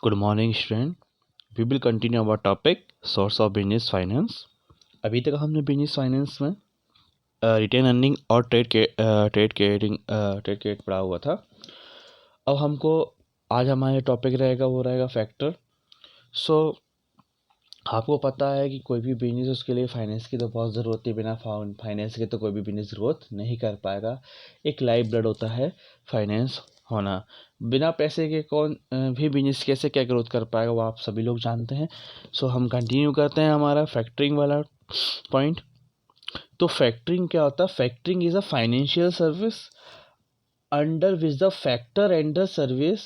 Good morning, student. We will continue our topic source of business finance. अभी तक हमने business finance में retain earning और trade credit पढ़ा हुआ था। अब हमको आज हमारा टॉपिक रहेगा फैक्टर। सो आपको पता है कि कोई भी बिजनेस उसके लिए फाइनेंस की तो बहुत ज़रूरत है। बिना फाइनेंस के तो कोई भी बिजनेस ग्रोथ नहीं कर पाएगा। एक लाइफ ब्लड होता है फाइनेंस होना। बिना पैसे के कौन भी बिजनेस कैसे क्या ग्रोथ कर पाएगा वो आप सभी लोग जानते हैं। सो हम कंटिन्यू करते हैं हमारा फैक्टरिंग वाला पॉइंट। तो फैक्टरिंग क्या होता है? Factoring is a financial service under which the factor and the service,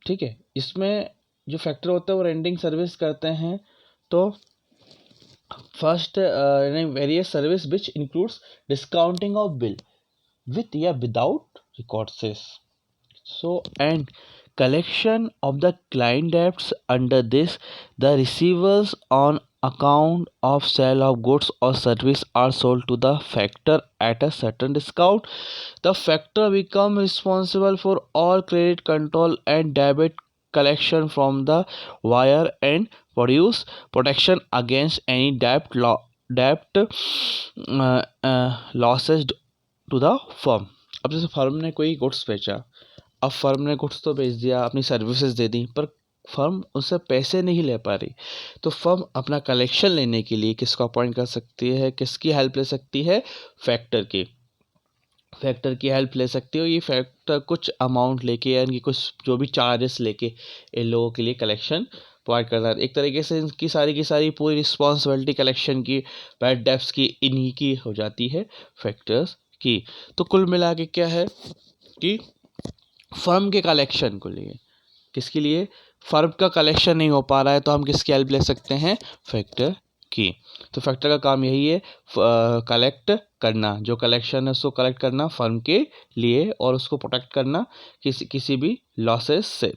ठीक है। इसमें जो फैक्टर होता है वो रेंडिंग सर्विस करते हैं। तो first various service which includes discounting of bill with या without recourses, so and collection of the client debts. Under this, the receivables on account of sale of goods or service are sold to the factor at a certain discount. The factor become responsible for all credit control and debit collection from the buyer and produce protection against any debt losses to the firm. अब जैसे firm ने कोई goods बेचा, अब firm ने goods तो बेच दिया, अपनी सर्विसेज दे दी, पर फर्म उससे पैसे नहीं ले पा रही। तो फर्म अपना कलेक्शन लेने के लिए किसको अपॉइंट कर सकती है, किसकी हेल्प ले सकती है? फैक्टर की हेल्प ले सकती हो। ये फैक्टर कुछ अमाउंट लेके यानी कि कुछ जो भी चार्जेस लेके इन लोगों के लिए कलेक्शन प्रोवाइड करता है। एक तरीके से इनकी सारी की सारी पूरी रिस्पॉन्सिबिलिटी कलेक्शन की, बैड डेब्ट्स की इन्हीं की हो जाती है, फैक्टर्स की। तो कुल मिला के क्या है कि फर्म के कलेक्शन को लिए, किसके लिए? फर्म का कलेक्शन नहीं हो पा रहा है तो हम किसकी हेल्प ले सकते हैं? फैक्टर की। तो फैक्टर का काम यही है, कलेक्ट करना, जो कलेक्शन है उसको कलेक्ट करना फर्म के लिए और उसको प्रोटेक्ट करना किसी भी लॉसेस से।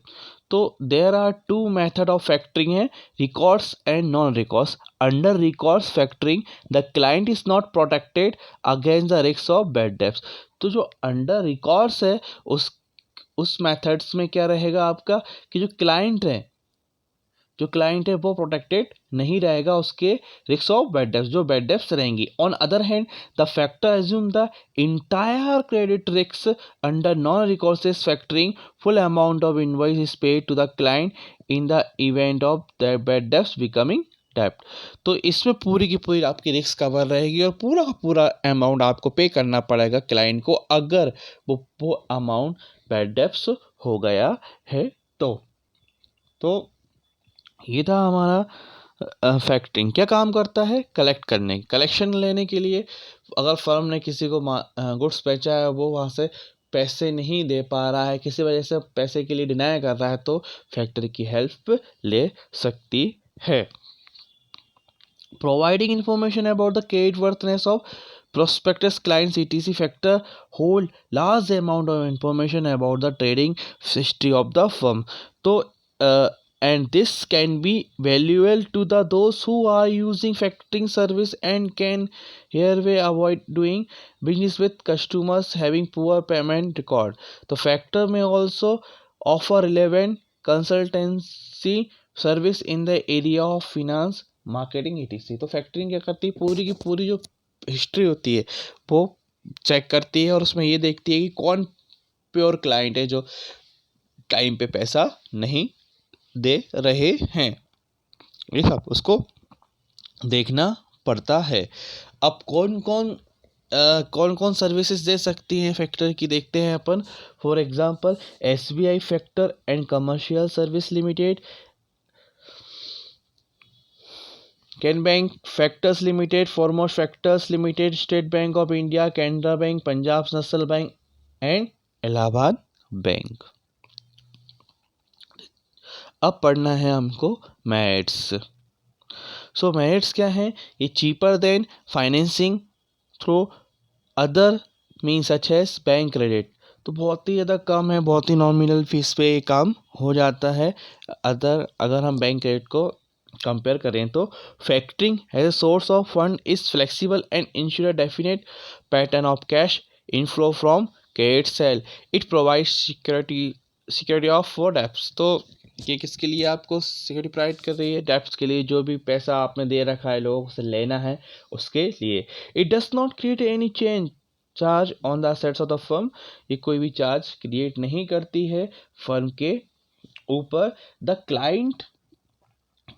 तो there are two method of factoring है, records and non records. Under records factoring the client is not protected against the risk of bad debts. तो जो अंडर रिकॉर्ड्स है उस मेथड्स में क्या रहेगा आपका कि जो क्लाइंट है वो प्रोटेक्टेड नहीं रहेगा उसके रिस्क ऑफ बैड डेब्ट्स, जो बैड डेब्ट्स रहेंगी। On other hand the factor assume the entire credit risk under non recourse factoring. Full amount of invoice is paid to the client in the event of the bad debts becoming डेब्ट। तो इसमें पूरी की पूरी आपकी risk cover रहेगी और पूरा का पूरा अमाउंट आपको पे करना पड़ेगा क्लाइंट को अगर वो अमाउंट बैड डेब्ट्स हो गया है। तो ये था हमारा फैक्टरिंग। क्या काम करता है? कलेक्शन लेने के लिए। अगर फर्म ने किसी को गुड्स बेचा है, वो वहाँ से पैसे नहीं दे पा रहा है, किसी वजह से पैसे के लिए डिनाई कर रहा है, तो फैक्टरी की हेल्प ले सकती है। Providing information about the credit वर्थनेस of prospectus clients etc. factor hold large amount of information about the trading history of the firm. तो and this can be valuable to those who are using factoring service and can hereby avoid doing business with customers having poor payment record. तो factor may also offer relevant consultancy service in the area of finance marketing etc. तो factoring क्या करती है? पूरी की पूरी जो history होती है वो चेक करती है और उसमें ये देखती है कि कौन प्योर क्लाइंट है जो टाइम पे पैसा नहीं दे रहे हैं। ये सब उसको देखना पड़ता है। अब कौन कौन सर्विसेज दे सकती हैं फैक्टर की, देखते हैं अपन। For example SBI factor and commercial service limited, can bank factors limited, foremost factors limited, State Bank of India, Canara bank, Punjab National Bank and Allahabad Bank. अब पढ़ना है हमको मैथ्स। सो मैथ्स क्या है? ये cheaper than financing through other means such as bank credit. तो बहुत ही ज़्यादा कम है, बहुत ही नॉमिनल फीस पे ये काम हो जाता है अगर हम बैंक क्रेडिट को कंपेयर करें तो। Factoring as a source of fund is flexible and ensure definite pattern of cash inflow from credit sale. It provides security security of for debts, तो ये किसके लिए आपको सिक्योरिटी प्रोवाइड कर रही है? डेप्स के लिए, जो भी पैसा आपने दे रखा है लोगों से लेना है उसके लिए। It does not create any change charge on the assets of the firm, ये कोई भी चार्ज क्रिएट नहीं करती है फर्म के ऊपर। The client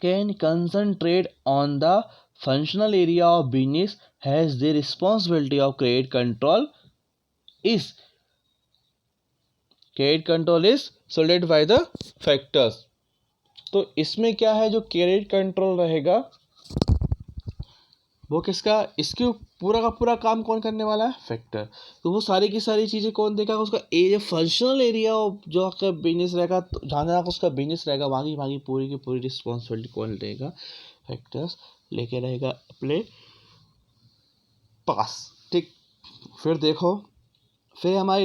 can concentrate on the functional area of business, has the responsibility of credit control is solid by the factors। तो इसमें क्या है, जो क्रेडिट कंट्रोल रहेगा वो किसका, इसके पूरा का पूरा काम कौन करने वाला है? फैक्टर। तो वो सारी की सारी चीज़ें कौन देगा? उसका एरिया, फंक्शनल एरिया जो आपका बिजनेस रहेगा, तो जहाँ जहाँ उसका बिजनेस रहेगा वहाँ की पूरी रिस्पॉन्सिबिलिटी कौन लेगा? फैक्टर्स लेके रहेगा अपने पास। ठीक, फिर देखो, फिर हमारी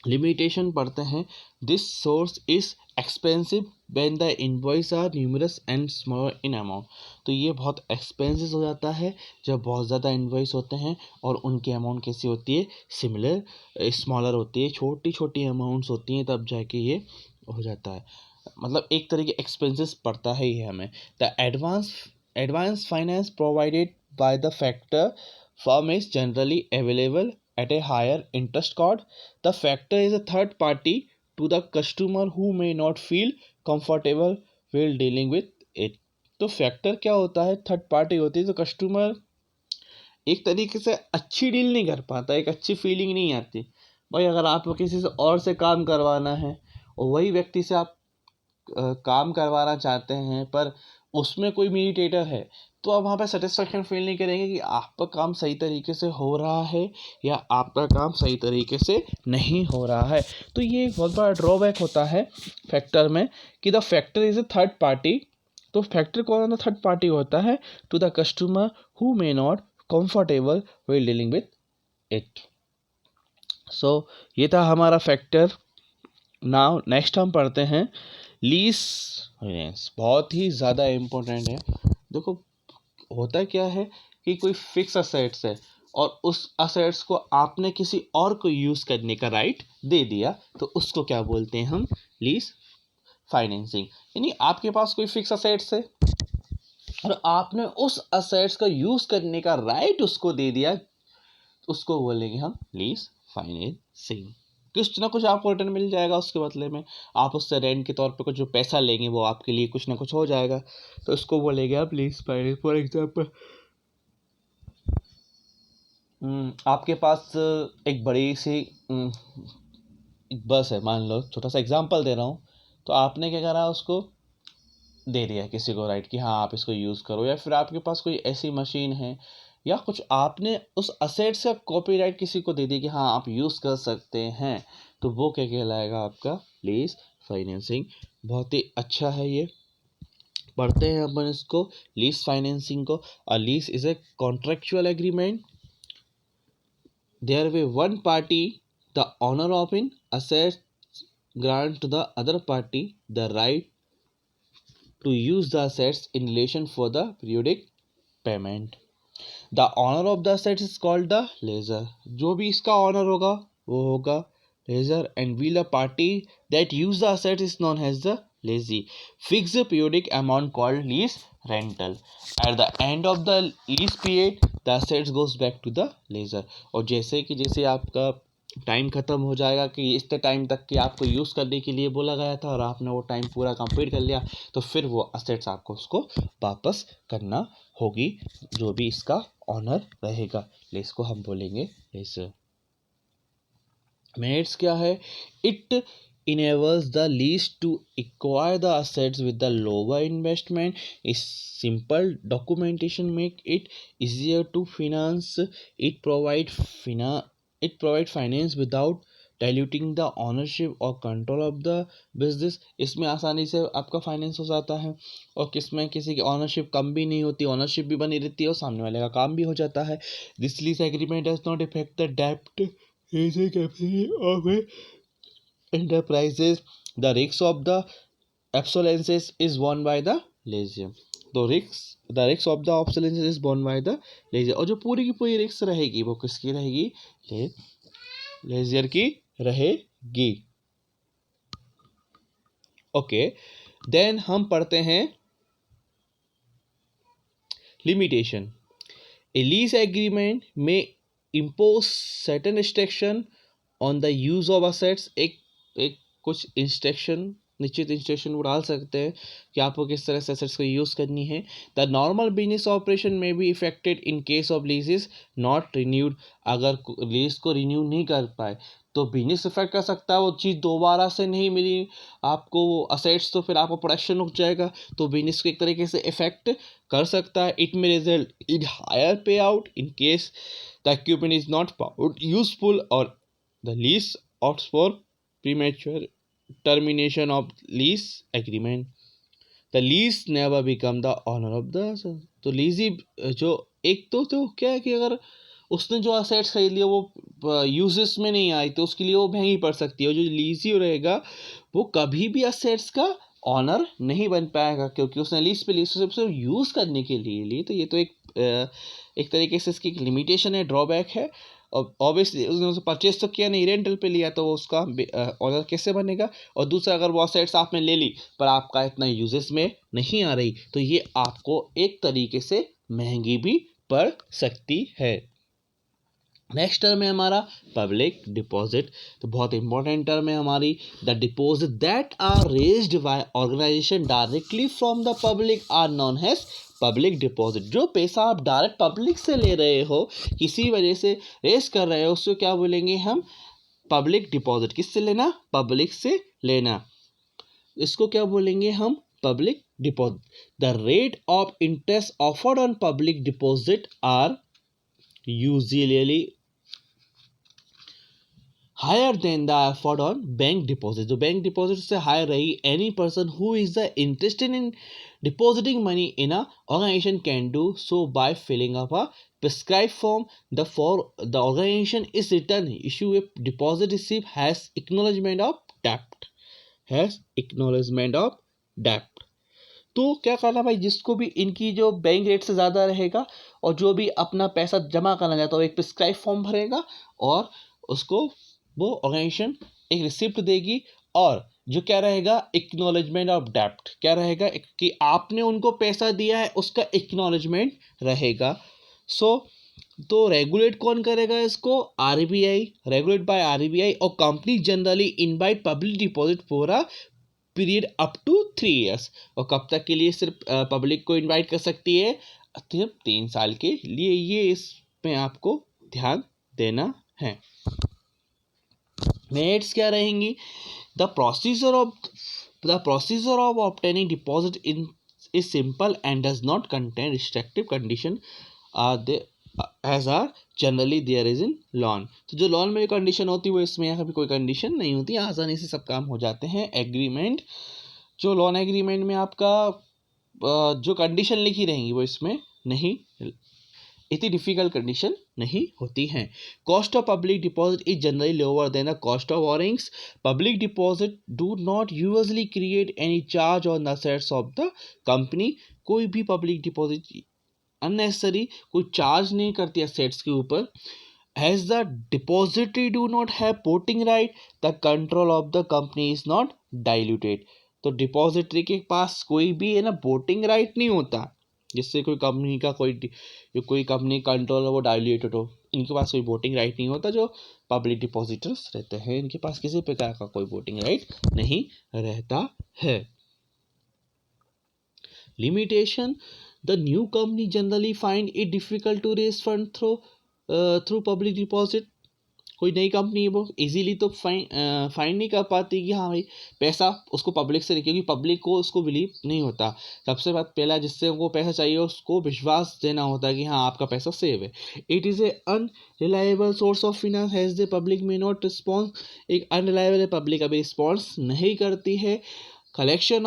लिमिटेशन पढ़ते हैं। This source is expensive when the invoice are numerous and small in amount. तो ये बहुत एक्सपेंसिव हो जाता है जब बहुत ज़्यादा इनवॉइस होते हैं और उनकी अमाउंट कैसी होती है? सिमिलर, स्मॉलर होती है, छोटी छोटी अमाउंट्स होती हैं, तब जाके ये हो जाता है। मतलब एक तरह के एक्सपेंसेस पड़ता है ये हमें। The advance finance provided by the factor firm is generally available at a higher interest cost. The factor is a third party to the customer who may not feel comfortable while dealing with it। तो factor क्या होता है? Third party होती है। तो customer एक तरीके से अच्छी डील नहीं कर पाता, एक अच्छी फीलिंग नहीं आती। भाई अगर आपको किसी से और से काम करवाना है और वही व्यक्ति से आप काम करवाना चाहते हैं, पर उसमें कोई मीडिएटर है, तो आप वहाँ पे सेटिस्फेक्शन फील नहीं करेंगे कि आपका काम सही तरीके से हो रहा है या आपका काम सही तरीके से नहीं हो रहा है। तो ये एक बहुत बड़ा ड्रॉबैक होता है फैक्टर में, कि the factor is a third party. तो फैक्टर कौन सा थर्ड पार्टी होता है? To the customer who may not comfortable while dealing with it. So ये था हमारा फैक्टर। नाउ नेक्स्ट हम पढ़ते हैं लीज फाइनेंस। बहुत ही ज़्यादा इम्पोर्टेंट है। देखो होता क्या है कि कोई फिक्स असेट्स है और उस असेट्स को आपने किसी और को यूज़ करने का राइट दे दिया, तो उसको क्या बोलते हैं हम? Lease financing. यानी आपके पास कोई फिक्स असेट्स है और आपने उस असेट्स का यूज़ करने का राइट उसको दे दिया, उसको बोलेंगे हम लीज फाइनेंसिंग। कुछ ना कुछ आपको रिटर्न मिल जाएगा उसके बदले में, आप उससे रेंट के तौर पे कुछ जो पैसा लेंगे वो आपके लिए कुछ ना कुछ हो जाएगा, तो इसको बोलेंगे आप लीज फाइनेंस। फॉर एग्जाम्पल आपके पास एक बड़ी सी एक बस है, मान लो, छोटा सा एग्जांपल दे रहा हूँ। तो आपने क्या करा, उसको दे दिया किसी को राइट कि हाँ आप इसको यूज़ करो, या फिर आपके पास कोई ऐसी मशीन है या कुछ, आपने उस असेट्स का कॉपीराइट किसी को दे दिया कि हाँ आप यूज़ कर सकते हैं, तो वो क्या कहलाएगा? आपका लीज फाइनेंसिंग। बहुत ही अच्छा है ये, पढ़ते हैं अपन इसको, लीज फाइनेंसिंग को। अ lease is a contractual agreement there where one party, the owner of an asset, grant to the other party the right to use the assets in relation for the periodic payment। The owner of the assets is called the lessor। जो भी इसका honour होगा वो होगा lessor, and will a party that use the assets is known as the lessee। Fix a periodic amount called lease rental। At the end of the lease period the assets goes back to the lessor। और जैसे आपका time ख़त्म हो जाएगा कि इतने time तक कि आपको यूज़ करने के लिए बोला गया था और आपने वो टाइम पूरा कंप्लीट कर लिया, तो फिर वो असेट्स आपको उसको वापस करना होगी, जो भी इसका ऑनर रहेगा। लेस को हम बोलेंगे लेसर। मेरिट्स क्या है? It enables the lease to acquire the assets with the lower investment। is simple documentation make it easier to finance। it provide finance without diluting the ownership or control of the business। इसमें आसानी से आपका finance हो जाता है और किसमें किसी की ऑनरशिप कम भी नहीं होती, ऑनरशिप भी बनी रहती है और सामने वाले का काम भी हो जाता है। This lease agreement does not effect the डेब्ट of enterprises। the risk of the obsolescence is borne by the lessor। तो the risk of the obsolescence is borne by the lessor। और जो पूरी की पूरी रिस्क रहेगी वो किसकी रहेगी? लेजियर की रहेगी। ओके, देन हम पढ़ते हैं limitation. A lease agreement may impose certain restriction on the use of assets। एक कुछ इंस्ट्रक्शन, निश्चित इंस्ट्रक्शन वो डाल सकते हैं कि आपको किस तरह से एसेट्स को यूज़ करनी है। द नॉर्मल बिजनेस ऑपरेशन में be affected in case of leases not renewed. अगर लीज को रिन्यू नहीं कर पाए तो बिजनेस इफेक्ट कर सकता है, वो चीज़ दोबारा से नहीं मिली आपको वो असेट्स, तो फिर आपका प्रोडक्शन रुक जाएगा, तो बिजनेस को एक तरीके से इफेक्ट कर सकता है। इट में result in higher pay out in case the equipment is not found useful और the lease opts for premature termination of lease agreement। the lease never become the owner of the। तो लीजी जो एक तो क्या है कि अगर उसने जो असेट्स खरीद लिया वो यूजेस में नहीं आई तो उसके लिए वो महंगी पड़ सकती है, और जो लीजी रहेगा वो कभी भी असेट्स का ऑनर नहीं बन पाएगा, क्योंकि उसने लीज पे ली, सिर्फ यूज़ करने के लिए ली। तो ये तो एक तरीके से इसकी लिमिटेशन है, ड्रॉबैक है। और ऑब्वियसली उसने उसे परचेज तो किया नहीं, रेंटल पे लिया, तो वो उसका ऑनर कैसे बनेगा। और दूसरा, अगर वो असेट्स आपने ले ली पर आपका इतना यूजेस में नहीं आ रही तो ये आपको एक तरीके से महंगी भी पड़ सकती है। नेक्स्ट टर्म है हमारा पब्लिक डिपॉजिट। तो बहुत इंपॉर्टेंट टर्म है हमारी। The deposit that are raised by organization directly from the public are known as public deposit. जो पैसा आप डायरेक्ट पब्लिक से ले रहे हो, किसी वजह से रेज कर रहे हो, उसको क्या बोलेंगे हम? Public deposit. किससे लेना? पब्लिक से लेना। इसको क्या बोलेंगे हम? Public deposit. The rate of interest offered on public deposit are usually higher than the offered on bank deposit. जो बैंक डिपॉजिट से हायर रही, any person who is the interested in depositing money in a organization can do so by filling up a prescribed form। The organization is written issue a deposit receipt has acknowledgement of debt। तो क्या करना भाई, जिसको भी इनकी जो bank rate से ज़्यादा रहेगा और जो भी अपना पैसा जमा करना चाहता है, वो एक प्रिस्क्राइब फॉर्म भरेगा और उसको वो ऑर्गेनाइजेशन एक रिसिप्ट देगी। और जो क्या रहेगा? एक्नॉलेजमेंट ऑफ डेप्ट। क्या रहेगा? कि आपने उनको पैसा दिया है, उसका एक्नॉलेजमेंट रहेगा। तो रेगुलेट कौन करेगा इसको? RBI, regulate by RBI. और company generally invite public deposit for a period up to 3 years. और कब तक के लिए सिर्फ पब्लिक को इनवाइट कर सकती है? सिर्फ 3 साल के लिए। ये इसमें आपको ध्यान देना है। मेरिट्स क्या रहेंगी? The procedure of obtaining deposit in is simple and does not contain restrictive condition as are generally there is in loan. तो जो लॉन में कंडीशन होती है वो इसमें यहाँ कभी कोई कंडीशन नहीं होती, आसानी से सब काम हो जाते हैं। एग्रीमेंट, जो लॉन एग्रीमेंट में आपका जो कंडीशन लिखी रहेंगी वो इसमें नहीं, इतनी डिफिकल्ट कंडीशन नहीं होती हैं। Cost of public deposit is generally lower than the cost of borrowings. Public deposit do not usually create any charge on the assets of the company. कोई भी पब्लिक डिपॉजिट अननेसेसरी कोई charge नहीं करती assets के ऊपर। As the depository do not have voting right, the control of the company is not diluted. तो depository के पास कोई भी है ना वोटिंग राइट नहीं होता, जिससे कोई कंपनी का कोई कंपनी कंट्रोल है वो डाइल्यूटेड हो। इनके पास कोई वोटिंग राइट नहीं होता। जो पब्लिक डिपॉजिटर्स रहते हैं इनके पास किसी प्रकार का कोई वोटिंग राइट नहीं रहता है। Limitation, the new company generally find it difficult to raise fund through public deposit. कोई नई कंपनी है वो इजीली तो फाइंड नहीं कर पाती कि हाँ भाई पैसा उसको पब्लिक से, क्योंकि पब्लिक को उसको बिलीव नहीं होता। सबसे बात पहला जिससे उनको पैसा चाहिए उसको विश्वास देना होता है कि हाँ आपका पैसा सेव है। It is a unreliable source of finance has the public may not response. एक अनरिलायबल है, पब्लिक अभी रिस्पॉन्स नहीं करती है। कलेक्शन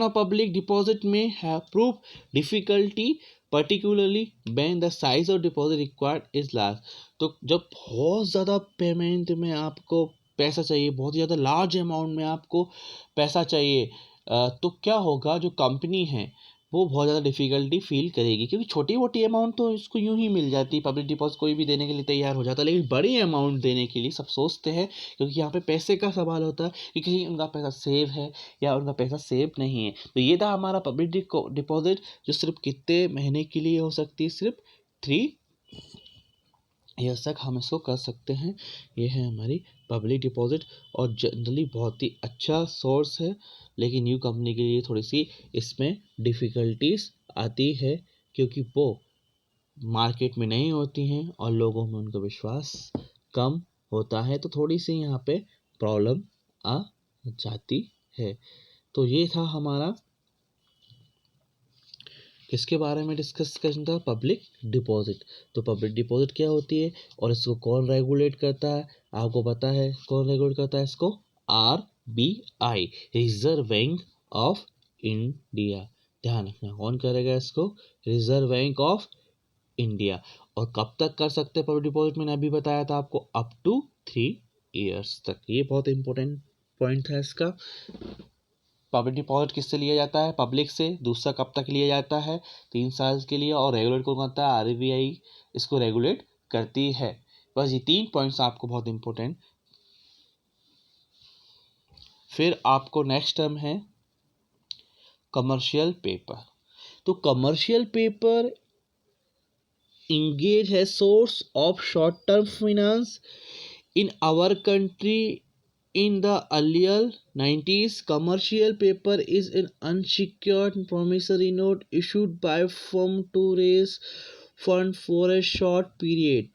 ऑफ पब्लिक डिपॉजिट में have prove difficulty particularly when the size of deposit required is large। तो जब बहुत ज़्यादा पेमेंट में आपको पैसा चाहिए, बहुत ज़्यादा लार्ज अमाउंट में आपको पैसा चाहिए, तो क्या होगा? जो कंपनी है वो बहुत ज़्यादा डिफ़िकल्टी फ़ील करेगी, क्योंकि छोटी मोटी अमाउंट तो इसको यूँ ही मिल जाती है, पब्लिक डिपॉज़िट कोई भी देने के लिए तैयार हो जाता है, लेकिन बड़ी अमाउंट देने के लिए सब सोचते हैं, क्योंकि यहाँ पे पैसे का सवाल होता है कि कहीं उनका पैसा सेव है या उनका पैसा सेव नहीं है। तो ये था हमारा पब्लिक डिपॉज़िट, जो सिर्फ कितने महीने के लिए हो सकती है, सिर्फ 3 ईयर्स तक हम इसको कर सकते हैं। ये है हमारी पब्लिक डिपॉज़िट, और जनरली बहुत ही अच्छा सोर्स है, लेकिन न्यू कंपनी के लिए थोड़ी सी इसमें डिफ़िकल्टीज आती है, क्योंकि वो मार्केट में नहीं होती हैं और लोगों में उनका विश्वास कम होता है, तो थोड़ी सी यहाँ पे प्रॉब्लम आ जाती है। तो ये था हमारा किसके बारे में डिस्कस करना था, पब्लिक डिपॉजिट। तो पब्लिक डिपॉजिट क्या होती है और इसको कौन रेगुलेट करता है, आपको पता है कौन रेगुलेट करता है इसको, RBI, reserve bank of India. ध्यान रखना कौन करेगा इसको, रिजर्व बैंक ऑफ इंडिया। और कब तक कर सकते हैं पब्लिक डिपॉजिट, मैंने अभी बताया था आपको, अप टू 3 ईयर्स तक। ये बहुत इंपॉर्टेंट पॉइंट है इसका। पब्लिक डिपॉजिट किससे लिया जाता है, पब्लिक से। दूसरा कब तक लिया जाता है, 3 साल के लिए। और रेगुलेट कौन करता है, RBI इसको रेगुलेट करती है। बस ये 3 पॉइंट्स आपको बहुत इंपॉर्टेंट। फिर आपको नेक्स्ट टर्म है कमर्शियल पेपर। तो commercial paper engage as source of short term finance in our country. In the earlier 90s, commercial paper is an unsecured promissory note issued by firm to raise fund for a short period,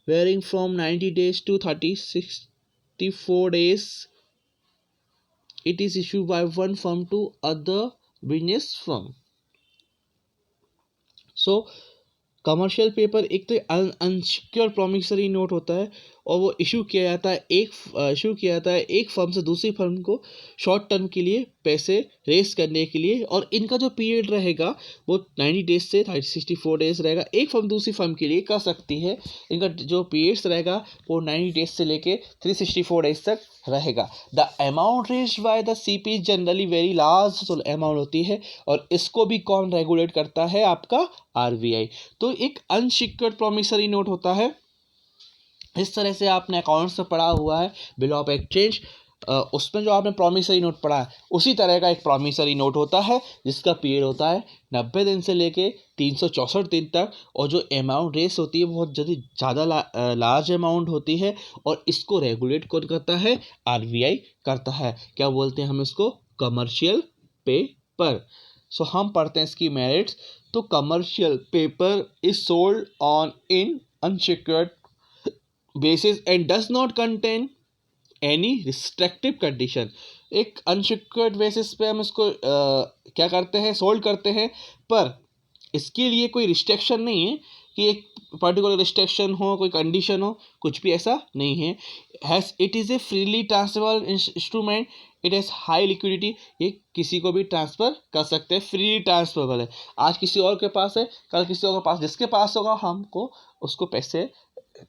varying from 90 days to 64 days. It is issued by one firm to other business firm. So commercial paper एक तो unsecure promissory note होता है, और वो issue किया जाता है एक फर्म से दूसरी फर्म को शॉर्ट टर्म के लिए पैसे रेस करने के लिए। और इनका जो पीरियड रहेगा वो 90 डेज से 64 डेज रहेगा। एक फर्म दूसरी फर्म के लिए कर सकती है, इनका जो पीरियड्स रहेगा वो 90 डेज से लेके 364 डेज तक रहेगा। The amount raised by the CP generally very large amount होती है, और इसको भी कौन रेगुलेट करता है, आपका RBI। तो एक अनसिक्योर्ड प्रॉमिसरी नोट होता है, इस तरह से आपने अकाउंट्स में पढ़ा हुआ है, बिल ऑफ एक्सचेंज, उसमें जो आपने प्रॉमिसरी नोट पढ़ा है उसी तरह का एक प्रॉमिसरी नोट होता है, जिसका पीरियड होता है 90 दिन से लेके 364 दिन तक। और जो अमाउंट रेस होती है बहुत ज़्यादा लार्ज अमाउंट होती है, और इसको रेगुलेट कौन करता है, RBI करता है। क्या बोलते हैं हम इसको, कमर्शियल पेपर। सो हम पढ़ते हैं इसकी मेरिट्स। तो commercial paper is sold on in unsecured basis and does not contain any restrictive condition। एक अनसिक्योर्ड बेसिस पे हम इसको क्या करते हैं, सोल्ड करते हैं, पर इसके लिए कोई रिस्ट्रिक्शन नहीं है कि एक पर्टिकुलर रिस्ट्रिक्शन हो, कोई कंडीशन हो, कुछ भी ऐसा नहीं है। Has it is a freely transferable instrument, it has high liquidity. ये किसी को भी ट्रांसफ़र कर सकते हैं, फ्री ट्रांसफरेबल है। आज किसी और के पास है, कल किसी और के पास, जिसके पास होगा हमको उसको पैसे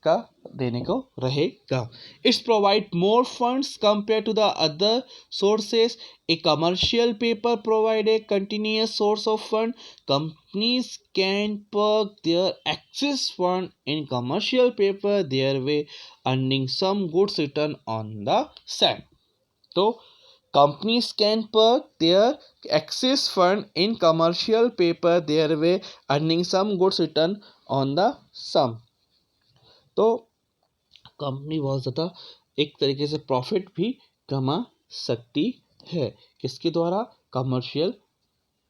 का देने को रहेगा। It's provide more funds compare to the other sources. A commercial paper provide a continuous source of fund. Companies can park their excess fund in commercial paper, their way earning some goods return on the same। तो companies can park their excess fund in commercial paper, their way earning some goods return on the sum। तो company बहुत ज़्यादा एक तरीके से profit भी कमा सकती है, किसके द्वारा, कमर्शियल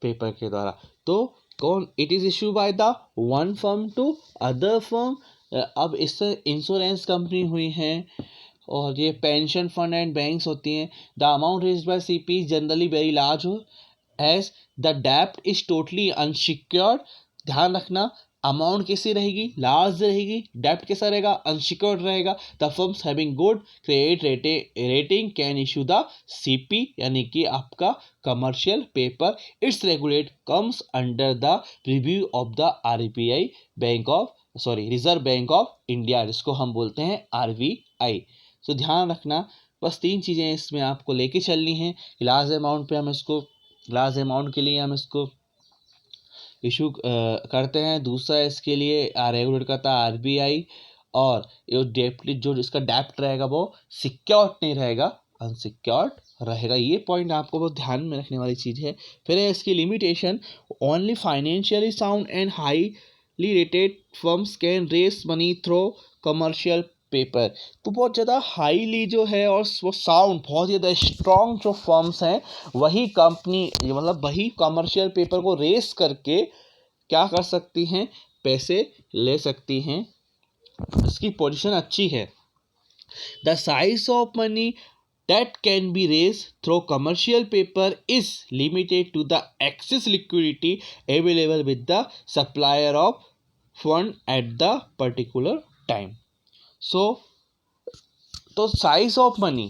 पेपर के द्वारा। तो कौन, it is issue by the one firm to other firm. अब इससे इंश्योरेंस कंपनी हुई हैं, और ये पेंशन फंड एंड बैंक्स होती हैं। The amount raised by CP generally very large हो, एज द डेप्ट इज टोटली अनसिक्योर्ड। ध्यान रखना, अमाउंट कैसी रहेगी, लार्ज रहेगी, डेप्ट कैसा रहेगा, अनसिक्योर्ड रहेगा। The firms having good credit rating can issue the CP, यानी कि आपका commercial paper. It's regulate comes under the review of the RBI, reserve bank of India, जिसको हम बोलते हैं RBI। सो ध्यान रखना, बस 3 चीज़ें इसमें आपको लेके चलनी हैं। लार्ज अमाउंट के लिए हम इसको इशू करते हैं। दूसरा इसके लिए रेगुलेट करता है आरबीआई, और ये डेप्ट जो इसका डेप्ट रहेगा वो सिक्योर्ड नहीं रहेगा, अनसिक्योर्ड रहेगा। ये पॉइंट आपको बहुत ध्यान में रखने वाली चीज़ है। फिर है इसकी limitation, only financially sound and highly rated firms can raise money through commercial paper. तो बहुत ज़्यादा हाईली जो है और वो साउंड बहुत ज़्यादा स्ट्रॉन्ग जो फर्म्स हैं वही कंपनी मतलब वही कमर्शियल पेपर को रेस करके क्या कर सकती हैं, पैसे ले सकती हैं। इसकी पोजीशन अच्छी है। The size of money that can be raised through commercial paper is limited to the excess liquidity available with the supplier of fund at the particular time. So the size of money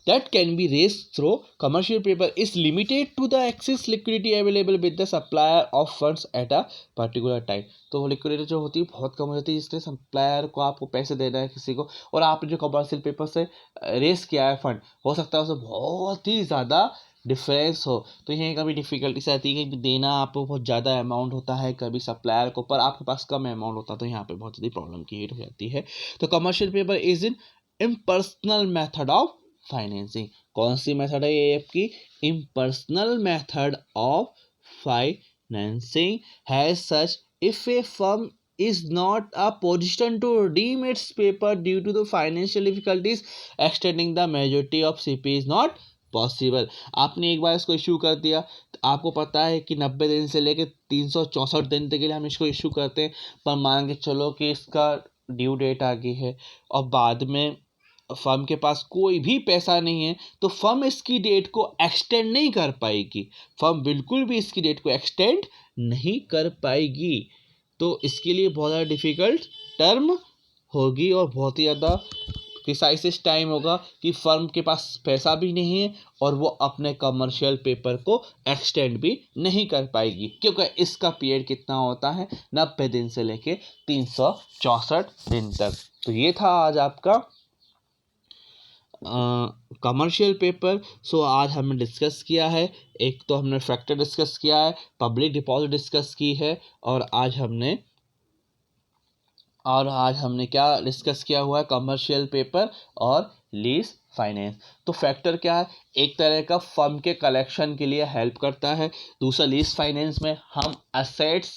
that can be raised through commercial paper is limited to the excess liquidity available with the supplier of funds at a particular time. तो वो liquidity जो होती है बहुत कम हो जाती है, इसलिए सप्लायर को आपको पैसे देना है किसी को, और आपने जो कमर्शियल पेपर से रेस किया है फंड, हो सकता है उसमें बहुत ही ज़्यादा डिफरेंस हो, तो यहीं कभी डिफिकल्टीज आती है कि देना आपको बहुत ज़्यादा अमाउंट होता है कभी सप्लायर को, पर आपके पास कम अमाउंट होता है, तो यहाँ पे बहुत ज़्यादा प्रॉब्लम क्रिएट हो जाती है। तो commercial paper is in impersonal method of financing. कौन सी मेथड है ये आपकी? Impersonal method of financing has such if A firm is not a position to redeem its paper due to the financial difficulties extending the majority of CP is not possible। आपने एक बार इसको issue कर दिया तो आपको पता है कि 90 दिन से लेकर 364 दिन तक के लिए हम इसको इशू करते हैं, पर मान के चलो कि इसका ड्यू डेट आ गई है और बाद में फर्म के पास कोई भी पैसा नहीं है, तो फर्म इसकी डेट को एक्सटेंड नहीं कर पाएगी, फर्म बिल्कुल भी इसकी डेट को एक्सटेंड नहीं कर पाएगी। तो इसके लिए बहुत ज़्यादा डिफ़िकल्ट टर्म होगी और बहुत ही ज़्यादा प्रिसाइस टाइम होगा कि फर्म के पास पैसा भी नहीं है और वो अपने कमर्शियल पेपर को एक्सटेंड भी नहीं कर पाएगी, क्योंकि इसका पीरियड कितना होता है 90 दिन से लेके 364 दिन तक। तो ये था आज आपका कमर्शियल पेपर। सो आज हमने डिस्कस किया है, एक तो हमने फैक्टर डिस्कस किया है, पब्लिक डिपॉजिट डिस्कस की है, और आज हमने क्या डिस्कस किया हुआ है? कमर्शियल पेपर और लीज फाइनेंस। तो फैक्टर क्या है? एक तरह का फर्म के कलेक्शन के लिए हेल्प करता है। दूसरा लीज फाइनेंस में हम असेट्स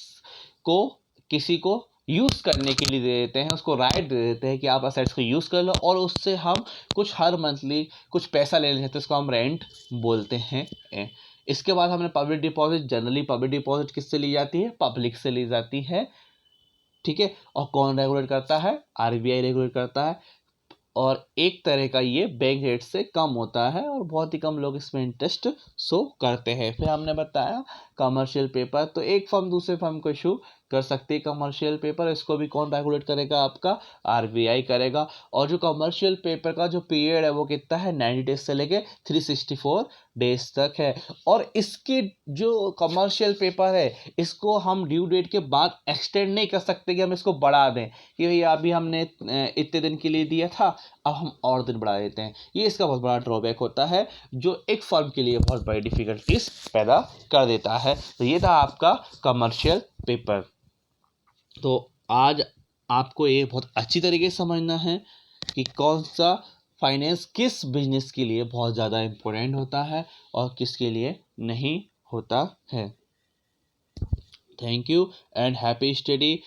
को किसी को यूज़ करने के लिए दे देते हैं, उसको राइट दे देते हैं कि आप असेट्स को यूज़ कर लो, और उससे हम कुछ हर मंथली कुछ पैसा ले लेते हैं, उसको हम रेंट बोलते हैं। इसके बाद हमने public deposit. Generally public deposit किससे ली जाती है? पब्लिक से ली जाती है, ठीक है। और कौन रेगुलेट करता है? आरबीआई रेगुलेट करता है, और एक तरह का ये बैंक रेट से कम होता है और बहुत ही कम लोग इसमें इंटरेस्ट शो करते हैं। फिर हमने बताया कमर्शियल पेपर, तो एक फर्म दूसरे फर्म को इशू कर सकती है कमर्शियल पेपर, इसको भी कौन रेगुलेट करेगा? आपका आरबीआई करेगा। और जो कमर्शियल पेपर का जो पीरियड है वो कितना है? 90 डेज से लेके 364 डेज तक है। और इसके जो कमर्शियल पेपर है इसको हम ड्यू डेट के बाद एक्सटेंड नहीं कर सकते कि हम इसको बढ़ा दें कि भैया अभी हमने इतने दिन के लिए दिया था, अब हम और दिन बढ़ा देते हैं। ये इसका बहुत बड़ा ड्रॉबैक होता है जो एक फर्म के लिए बहुत बड़ी डिफिकल्टीज पैदा कर देता है। तो ये था आपका कमर्शियल पेपर। तो आज आपको ये बहुत अच्छी तरीके से समझना है कि कौन सा फाइनेंस किस बिजनेस के लिए बहुत ज़्यादा इम्पोर्टेंट होता है और किसके लिए नहीं होता है। Thank you and happy study.